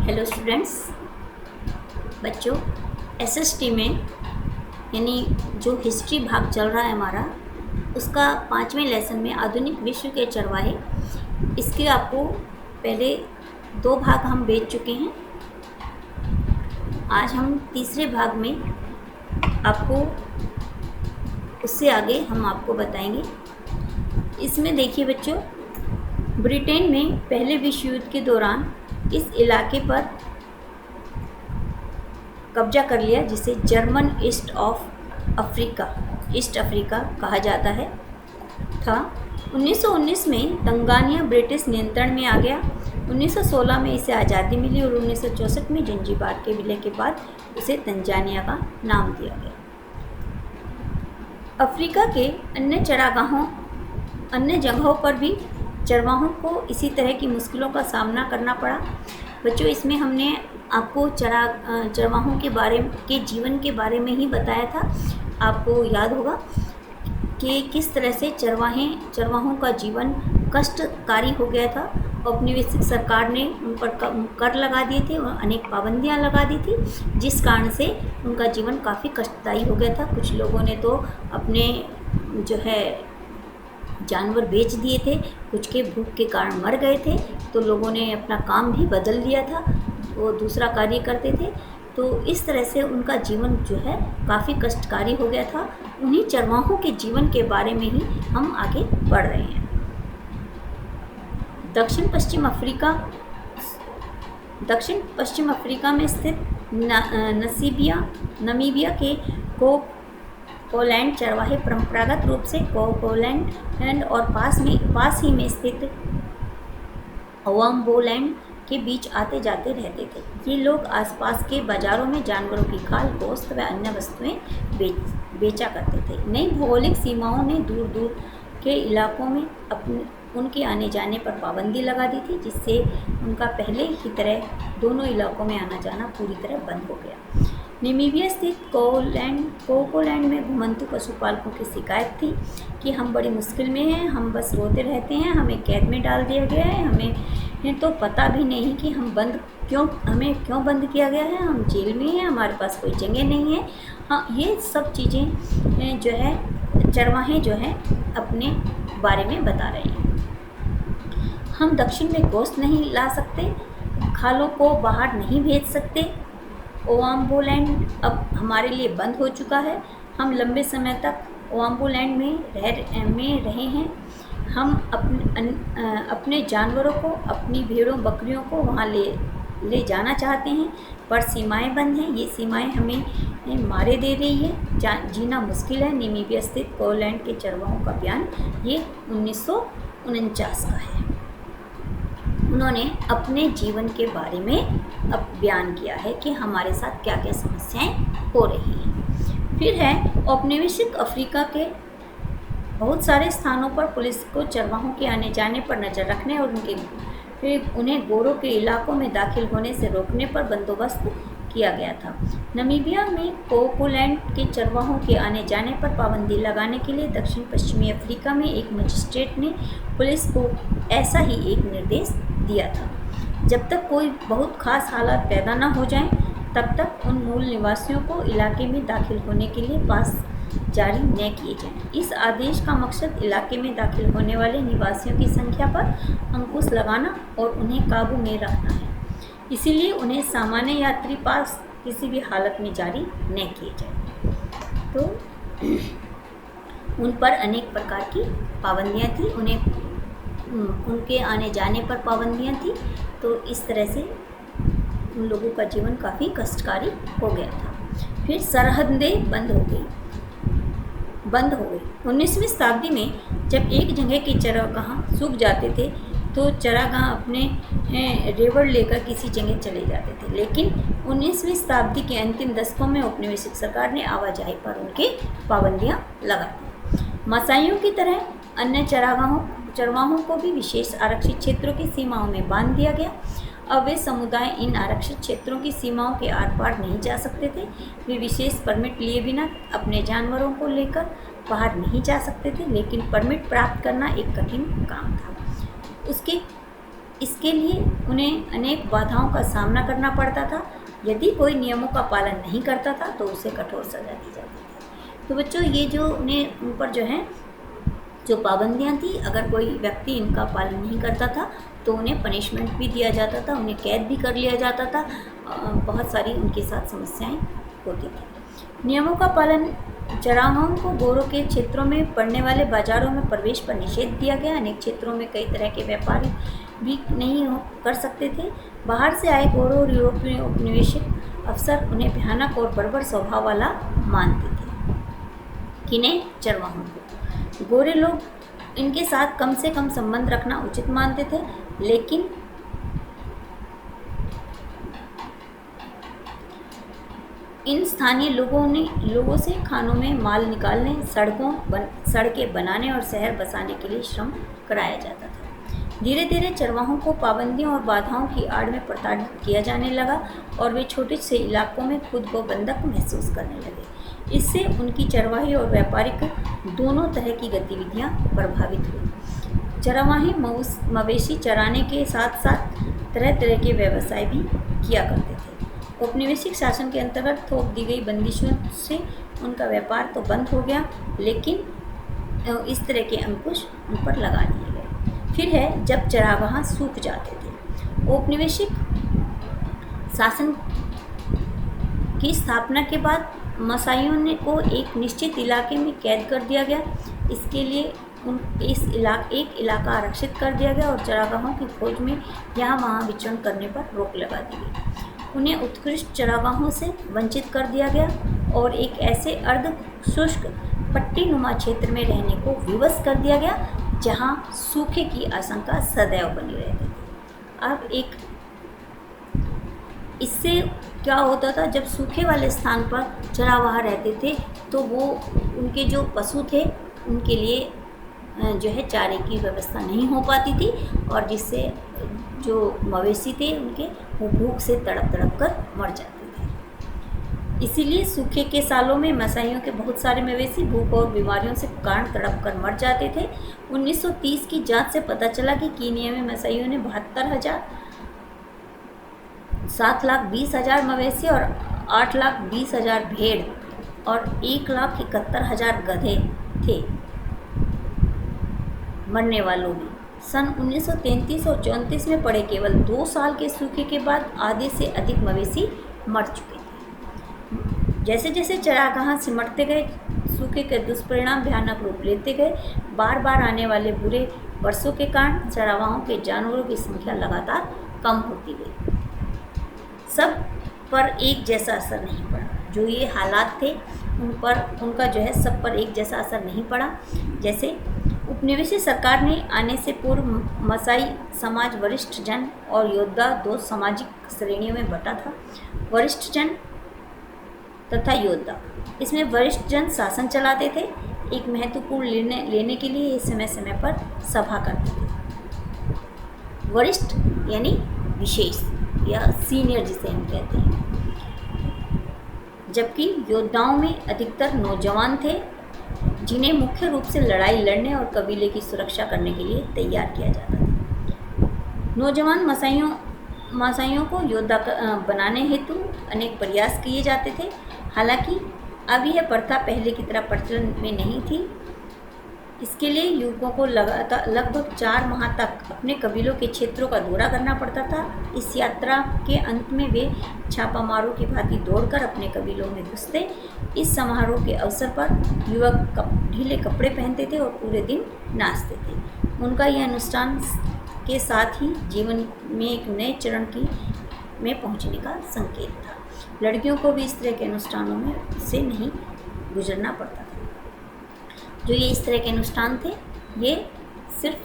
Hello students, बच्चों SST में यानी जो हिस्ट्री भाग चल रहा है हमारा, उसका 5वें लेसन में आधुनिक विश्व के चरवाहे, इसके आपको पहले 2 भाग हम बेच चुके हैं। आज हम तीसरे भाग में आपको उससे आगे हम आपको बताएंगे। इसमें देखिए बच्चों, ब्रिटेन में पहले विश्व युद्ध के दौरान इस इलाके पर कब्जा कर लिया, जिसे जर्मन ईस्ट अफ्रीका कहा जाता है था। 1919 में तंजानिया ब्रिटिश नियंत्रण में आ गया। 1916 में इसे आज़ादी मिली और 1964 में ज़ंजीबार के विलय के बाद उसे तंजानिया का नाम दिया गया। अफ्रीका के अन्य जगहों पर भी चरवाहों को इसी तरह की मुश्किलों का सामना करना पड़ा। बच्चों, इसमें हमने आपको चरवाहों के जीवन के बारे में ही बताया था। आपको याद होगा कि किस तरह से चरवाहों का जीवन कष्टकारी हो गया था। औपनिवेशिक सरकार ने उन पर कर लगा दिए थे और अनेक पाबंदियां लगा दी थी, जिस कारण से उनका जीवन काफ़ी कष्टदायी हो गया था। कुछ लोगों ने तो अपने जानवर बेच दिए थे, कुछ के भूख के कारण मर गए थे, तो लोगों ने अपना काम भी बदल दिया था, वो दूसरा कार्य करते थे। तो इस तरह से उनका जीवन काफ़ी कष्टकारी हो गया था। उन्हीं चरवाहों के जीवन के बारे में ही हम आगे बढ़ रहे हैं। दक्षिण पश्चिम अफ्रीका में स्थित नमीबिया के कोकोलैंड चरवाहे परंपरागत रूप से कोकोलैंड और पास ही में स्थित ओवाम्बोलैंड के बीच आते जाते रहते थे। ये लोग आसपास के बाज़ारों में जानवरों की खाल, गोश्त व अन्य वस्तुएं बेचा करते थे। नई भौगोलिक सीमाओं ने दूर दूर के इलाकों में उनके आने जाने पर पाबंदी लगा दी थी, जिससे उनका पहले की तरह दोनों इलाकों में आना जाना पूरी तरह बंद हो गया। नामीबिया स्थित कोकोलैंड में घुमंतू पशुपालकों की शिकायत थी कि हम बड़ी मुश्किल में हैं, हम बस रोते रहते हैं, हमें कैद में डाल दिया गया है, हमें तो पता भी नहीं कि हमें क्यों बंद किया गया है, हम जेल में हैं, हमारे पास कोई जगह नहीं है। हाँ, ये सब चीज़ें चरवाहे अपने बारे में बता रहे हैं। हम दक्षिण में गोश्त नहीं ला सकते, खालों को बाहर नहीं भेज सकते। ओवाम्बोलैंड अब हमारे लिए बंद हो चुका है। हम लंबे समय तक ओवाम्बोलैंड में रहे हैं। हम अपने जानवरों को, अपनी भेड़ों बकरियों को वहाँ ले जाना चाहते हैं, पर सीमाएं बंद हैं। ये सीमाएं हमें मारे दे रही है, जीना मुश्किल है। नामीबिया स्थित कोकोलैंड के चरवाहों का बयान ये 1949 का है। उन्होंने अपने जीवन के बारे में बयान किया है कि हमारे साथ क्या क्या समस्याएं हो रही हैं। फिर है औपनिवेशिक अफ्रीका के बहुत सारे स्थानों पर पुलिस को चरवाहों के आने जाने पर नज़र रखने और उन्हें गोरों के इलाकों में दाखिल होने से रोकने पर बंदोबस्त किया गया था। नामीबिया में कोकोलैंड के चरवाहों के आने जाने पर पाबंदी लगाने के लिए दक्षिण पश्चिमी अफ्रीका में एक मजिस्ट्रेट ने पुलिस को ऐसा ही एक निर्देश दिया था। जब तक कोई बहुत खास हालात पैदा न हो जाएं, तब तक उन मूल निवासियों को इलाके में दाखिल होने के लिए पास जारी न किए जाएं। इस आदेश का मकसद इलाके में दाखिल होने वाले निवासियों की संख्या पर अंकुश लगाना और उन्हें काबू में रखना है। इसीलिए उन्हें सामान्य यात्री पास किसी भी हालत में जारी न किए जाएं। तो उन पर अनेक प्रकार की पाबंदियां थी, उनके आने जाने पर पाबंदियां थी। तो इस तरह से उन लोगों का जीवन काफ़ी कष्टकारी हो गया था। फिर सरहदें बंद हो गई। 19वीं शताब्दी में जब एक जगह के चरागाह सूख जाते थे, तो चरागाह अपने रेवड़ लेकर किसी जगह चले जाते थे। लेकिन 19वीं शताब्दी के अंतिम दशकों में औपनिवेशिक सरकार ने आवाजाही पर उनके पाबंदियां लगा दी। मासाइयों की तरह अन्य चरवाहों को भी विशेष आरक्षित क्षेत्रों की सीमाओं में बांध दिया गया। अब वे समुदाय इन आरक्षित क्षेत्रों की सीमाओं के आर पार नहीं जा सकते थे। वे विशेष परमिट लिए बिना अपने जानवरों को लेकर बाहर नहीं जा सकते थे, लेकिन परमिट प्राप्त करना एक कठिन काम था। उसके इसके लिए उन्हें अनेक बाधाओं का सामना करना पड़ता था। यदि कोई नियमों का पालन नहीं करता था तो उसे कठोर सजा दी जाती थी। तो बच्चों, ये जो उन्हें उन पर जो है जो पाबंदियां थी, अगर कोई व्यक्ति इनका पालन नहीं करता था तो उन्हें पनिशमेंट भी दिया जाता था, उन्हें कैद भी कर लिया जाता था। बहुत सारी उनके साथ समस्याएं होती थी। नियमों का पालन। चरागाहों को गोरों के क्षेत्रों में पड़ने वाले बाजारों में प्रवेश पर निषेध दिया गया। अनेक क्षेत्रों में कई तरह के व्यापारी भी नहीं कर सकते थे। बाहर से आए गोरों और यूरोपीय उपनिवेशिक अफसर उन्हें भयानक और बर्बर स्वभाव वाला मानते थे। किन्हें? चरवाहों को। गोरे लोग इनके साथ कम से कम संबंध रखना उचित मानते थे, लेकिन इन स्थानीय लोगों से खानों में माल निकालने, सड़कें बनाने और शहर बसाने के लिए श्रम कराया जाता था। धीरे धीरे चरवाहों को पाबंदियों और बाधाओं की आड़ में प्रताड़ित किया जाने लगा और वे छोटे से इलाकों में खुद को बंधक महसूस करने लगे। इससे उनकी चरवाही और व्यापारिक दोनों तरह की गतिविधियां प्रभावित हुई। चरवाहे मवेशी चराने के साथ साथ तरह तरह के व्यवसाय भी किया करते थे। औपनिवेशिक शासन के अंतर्गत थोप दी गई बंदिशों से उनका व्यापार तो बंद हो गया, लेकिन इस तरह के अंकुश उन पर लगा दिए गए। फिर है जब चरागाह सूख जाते थे। औपनिवेशिक शासन की स्थापना के बाद मसाइयों को एक निश्चित इलाके में कैद कर दिया गया। इसके लिए एक इलाका आरक्षित कर दिया गया और चरागाहों की खोज में यहाँ वहाँ विचरण करने पर रोक लगा दी गई। उन्हें उत्कृष्ट चरागाहों से वंचित कर दिया गया और एक ऐसे अर्ध शुष्क पट्टीनुमा क्षेत्र में रहने को विवश कर दिया गया जहाँ सूखे की आशंका सदैव बनी रहती थी। अब इससे क्या होता था, जब सूखे वाले स्थान पर चरावाह रहते थे तो वो उनके जो पशु थे उनके लिए जो है चारे की व्यवस्था नहीं हो पाती थी और जिससे जो मवेशी थे उनके वो भूख से तड़प तड़प कर मर जाते थे। इसीलिए सूखे के सालों में मसाइयों के बहुत सारे मवेशी भूख और बीमारियों से कारण तड़प कर मर जाते थे। 1930 की जांच से पता चला कि कीनिया में मसाइयों ने 7,20,000 मवेशी और 8,20,000 भेड़ और 1,71,000 गधे थे मरने वालों में। सन 1933 और 34 में पड़े केवल 2 साल के सूखे के बाद आधे से अधिक मवेशी मर चुके थे। जैसे जैसे चरागाह सिमटते गए, सूखे के दुष्परिणाम भयानक रूप लेते गए। बार बार आने वाले बुरे वर्षों के कारण चरागाहों के जानवरों की संख्या लगातार कम होती गई। सब पर एक जैसा असर नहीं पड़ा। जो ये हालात थे उनका जो है सब पर एक जैसा असर नहीं पड़ा। जैसे उपनिवेशी सरकार ने आने से पूर्व मसाई समाज वरिष्ठ जन और योद्धा 2 सामाजिक श्रेणियों में बंटा था। वरिष्ठ जन तथा योद्धा। इसमें वरिष्ठ जन शासन चलाते थे। एक महत्वपूर्ण निर्णय लेने के लिए ये समय समय पर सभा करते थे। वरिष्ठ यानी विशेष या सीनियर जिसे हम कहते हैं, जबकि योद्धाओं में अधिकतर नौजवान थे जिन्हें मुख्य रूप से लड़ाई लड़ने और कबीले की सुरक्षा करने के लिए तैयार किया जाता था। नौजवान मसाइयों को योद्धा बनाने हेतु अनेक प्रयास किए जाते थे। हालांकि अब यह प्रथा पहले की तरह प्रचलन में नहीं थी। इसके लिए युवकों को लगभग 4 माह तक अपने कबीलों के क्षेत्रों का दौरा करना पड़ता था। इस यात्रा के अंत में वे छापामारों की भांति दौड़कर अपने कबीलों में घुसते। इस समारोह के अवसर पर युवक ढीले कपड़े पहनते थे और पूरे दिन नाचते थे। उनका यह अनुष्ठान के साथ ही जीवन में एक नए चरण में पहुंचने का संकेत था। लड़कियों को भी इस तरह के अनुष्ठानों में से नहीं गुजरना पड़ता था। जो ये इस तरह के अनुष्ठान थे ये सिर्फ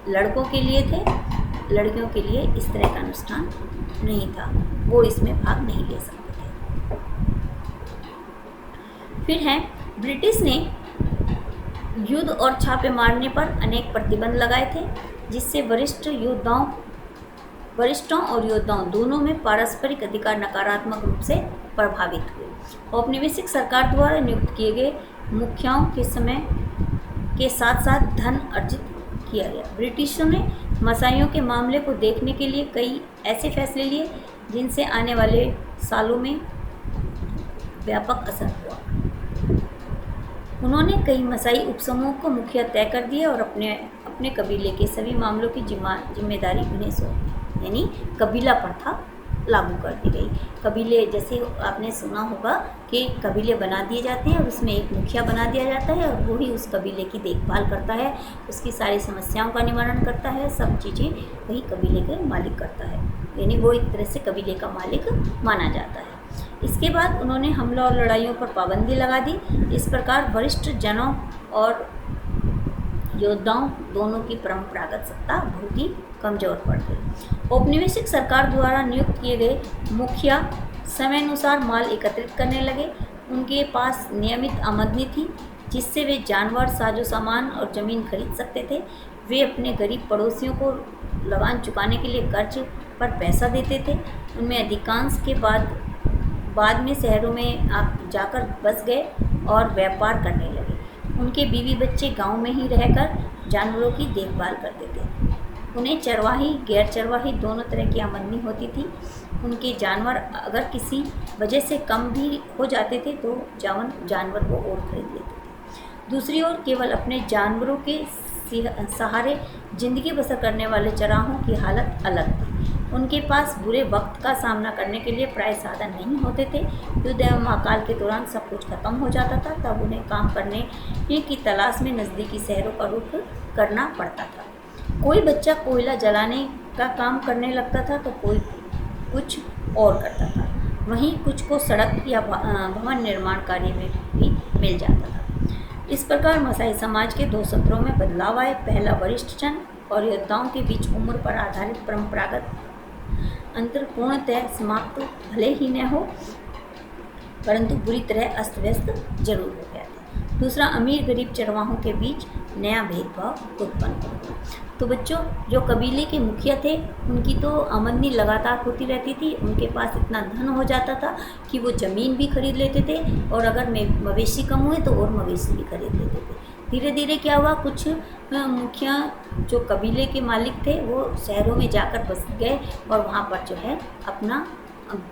लड़कों के लिए थे। लड़कियों के लिए इस तरह का अनुष्ठान नहीं था, वो इसमें भाग नहीं ले सकते थे। फिर है ब्रिटिश ने युद्ध और छापे मारने पर अनेक प्रतिबंध लगाए थे, जिससे वरिष्ठों और योद्धाओं दोनों में पारस्परिक अधिकार नकारात्मक रूप से प्रभावित हुए। औपनिवेशिक सरकार द्वारा नियुक्त किए गए मुखियाओं के समय के साथ साथ धन अर्जित किया गया। ब्रिटिशों ने मसाइयों के मामले को देखने के लिए कई ऐसे फैसले लिए जिनसे आने वाले सालों में व्यापक असर हुआ। उन्होंने कई मसाई उपसमूहों को मुखिया तय कर दिए और अपने अपने कबीले के सभी मामलों की जिम्मेदारी उन्हें सौंपी, यानी कबीला प्रथा लागू कर दी गई। कबीले, जैसे आपने सुना होगा कि कबीले बना दिए जाते हैं और उसमें एक मुखिया बना दिया जाता है और वो ही उस कबीले की देखभाल करता है, उसकी सारी समस्याओं का निवारण करता है, सब चीज़ें वही कबीले के मालिक करता है, यानी वो एक तरह से कबीले का मालिक माना जाता है। इसके बाद उन्होंने हमला और लड़ाइयों पर पाबंदी लगा दी। इस प्रकार वरिष्ठ जनों और योद्धाओं दोनों की परंपरागत सत्ता बहुत ही कमजोर पड़ गई। औपनिवेशिक सरकार द्वारा नियुक्त किए गए मुखिया समयानुसार माल एकत्रित करने लगे। उनके पास नियमित आमदनी थी जिससे वे जानवर, साजो सामान और ज़मीन खरीद सकते थे। वे अपने गरीब पड़ोसियों को लगान चुकाने के लिए कर्ज पर पैसा देते थे। उनमें अधिकांश के बाद में शहरों में जाकर बस गए और व्यापार करने लगे। उनके बीवी बच्चे गांव में ही रहकर जानवरों की देखभाल करते थे। उन्हें चरवाही, गैर चरवाही दोनों तरह की आमदनी होती थी। उनके जानवर अगर किसी वजह से कम भी हो जाते थे तो जानवर वो और खरीद लेते थे। दूसरी ओर केवल अपने जानवरों के सहारे ज़िंदगी बसर करने वाले चराहों की हालत अलग थी। उनके पास बुरे वक्त का सामना करने के लिए प्राय साधन नहीं होते थे। युद्ध एवं अकाल के दौरान सब कुछ खत्म हो जाता था, तब उन्हें काम करने की तलाश में नज़दीकी शहरों का रुख करना पड़ता था। कोई बच्चा कोयला जलाने का काम करने लगता था तो कोई कुछ और करता था। वहीं कुछ को सड़क या भवन निर्माण कार्य में भी मिल जाता था। इस प्रकार मसाई समाज के दो सत्रों में बदलाव आए। पहला, वरिष्ठ जन और योद्धाओं के बीच उम्र पर आधारित परंपरागत अंतर पूर्णतः समाप्त भले ही न हो, परंतु बुरी तरह अस्त व्यस्त जरूर हो गया था। दूसरा, अमीर गरीब चरवाहों के बीच नया भेदभाव उत्पन्न हुआ। तो बच्चों, जो कबीले के मुखिया थे उनकी तो आमदनी लगातार होती रहती थी। उनके पास इतना धन हो जाता था कि वो ज़मीन भी खरीद लेते थे और अगर मवेशी कम हुए तो और मवेशी भी खरीद लेते थे। धीरे धीरे क्या हुआ, कुछ मुखिया जो कबीले के मालिक थे वो शहरों में जाकर बस गए और वहाँ पर जो है अपना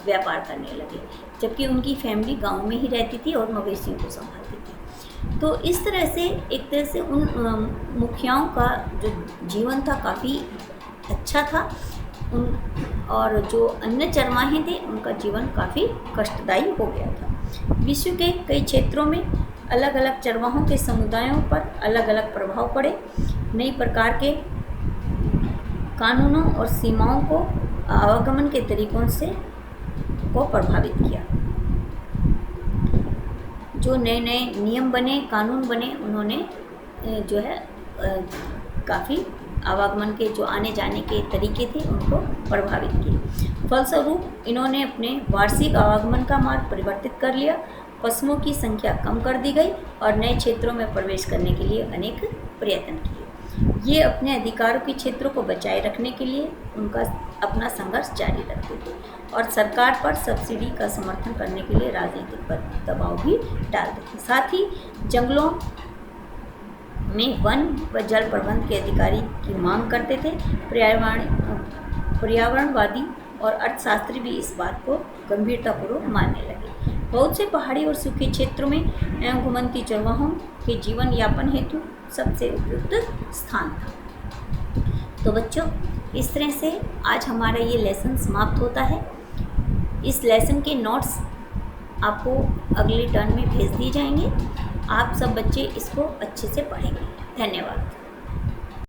व्यापार करने लगे, जबकि उनकी फैमिली गांव में ही रहती थी और मवेशियों को संभालती थी। तो इस तरह से एक तरह से उन मुखियाओं का जो जीवन था काफ़ी अच्छा था। और जो अन्य चरवाहे थे उनका जीवन काफ़ी कष्टदायी हो गया था। विश्व के कई क्षेत्रों में अलग अलग चरवाहों के समुदायों पर अलग अलग प्रभाव पड़े। नई प्रकार के कानूनों और सीमाओं को आवागमन के तरीकों से को प्रभावित किया। जो नए नए नियम बने, कानून बने, उन्होंने जो है काफ़ी आवागमन के जो आने जाने के तरीके थे उनको प्रभावित किए। फलस्वरूप इन्होंने अपने वार्षिक आवागमन का मार्ग परिवर्तित कर लिया। पशुओं की संख्या कम कर दी गई और नए क्षेत्रों में प्रवेश करने के लिए अनेक प्रयत्न किए। ये अपने अधिकारों के क्षेत्रों को बचाए रखने के लिए उनका अपना संघर्ष जारी रखते थे और सरकार पर सब्सिडी का समर्थन करने के लिए राजनीतिक दबाव भी डालते थे। साथ ही जंगलों में वन व जल प्रबंध के अधिकारी की मांग करते थे। पर्यावरणवादी और अर्थशास्त्री भी इस बात को गंभीरतापूर्वक मानने लगे। बहुत से पहाड़ी और सूखे क्षेत्रों में घुमंती चरवाहों के जीवन यापन हेतु सबसे उपयुक्त स्थान था। तो बच्चों, इस तरह से आज हमारा ये लेसन समाप्त होता है। इस लेसन के नोट्स आपको अगले टर्न में भेज दिए जाएंगे। आप सब बच्चे इसको अच्छे से पढ़ेंगे। धन्यवाद।